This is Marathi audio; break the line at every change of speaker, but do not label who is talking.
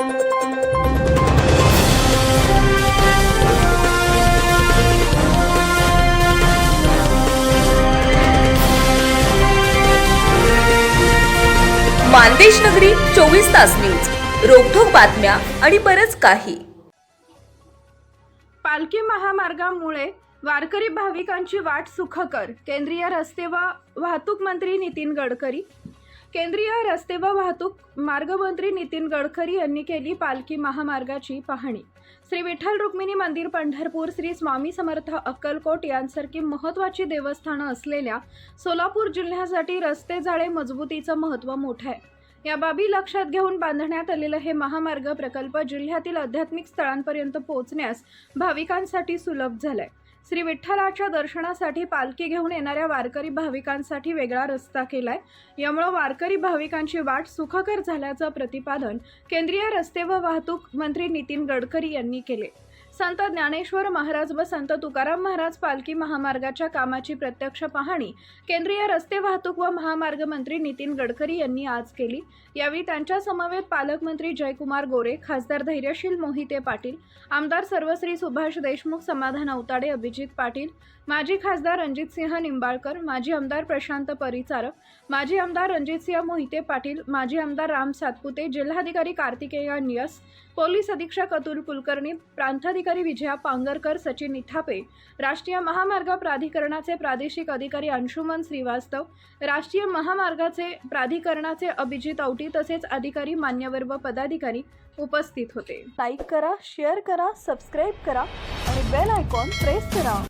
मानदेश नगरी 24 तास न्यूज, रोखोक बातम्या आणि बरच काही.
पालखी महामार्गामुळे वारकरी भाविकांची वाट सुखकर. केंद्रीय रस्ते व वाहतूक मंत्री नितीन गडकरी. केंद्रीय रस्ते व वाहतूक मार्गमंत्री नितीन गडकरी यांनी केली पालखी महामार्गाची पाहणी. श्री विठ्ठल रुक्मिणी मंदिर पंढरपूर, श्री स्वामी समर्थ अक्कलकोट यांसारखी महत्त्वाची देवस्थानं असलेल्या सोलापूर जिल्ह्यासाठी रस्ते जाळे मजबूतीचं महत्त्व मोठं आहे. या बाबी लक्षात घेऊन बांधण्यात आलेलं हे महामार्ग प्रकल्प जिल्ह्यातील आध्यात्मिक स्थळांपर्यंत पोहोचण्यास भाविकांसाठी सुलभ झालंय. श्री विठ्ठलाच्या दर्शनासाठी पालखी घेऊन येणाऱ्या वारकरी भाविकांसाठी वेगळा रस्ता केलाय. यामुळे वारकरी भाविकांची वाट सुखकर झाल्याचं प्रतिपादन केंद्रीय रस्ते व वाहतूक मंत्री नितीन गडकरी यांनी केले. संत ज्ञानेश्वर महाराज व संत तुकाराम महाराज पालखी महामार्गाच्या कामाची प्रत्यक्ष पाहणी केंद्रीय रस्ते वाहतूक व महामार्ग मंत्री नितीन गडकरी यांनी आज केली. यावेळी त्यांच्या समवेत पालकमंत्री जयकुमार गोरे, खासदार धैर्यशील मोहिते पाटील, आमदार सर्वश्री सुभाष देशमुख, समाधान अवताडे, अभिजित पाटील, माजी खासदार रणजितसिंह निंबाळकर, माजी आमदार प्रशांत परिचारक, माजी आमदार रणजितसिंह मोहिते पाटील, माजी आमदार राम सातपुते, जिल्हाधिकारी कार्तिकेय नियस, पोलीस अधीक्षक अतुल कुलकर्णी, प्रांताधिकारी विजया पांगरकर, सचिन इथापे, राष्ट्रीय महामार्ग प्राधिकरणाचे प्रादेशिक अधिकारी अंशुमन श्रीवास्तव, राष्ट्रीय महामार्गाचे प्राधिकरणाचे अभिजित औटी तसेच अधिकारी, मान्यवर व पदाधिकारी उपस्थित होते. लाईक करा, शेअर करा, सबस्क्राईब करा आणि बेल आयकॉन प्रेस करा.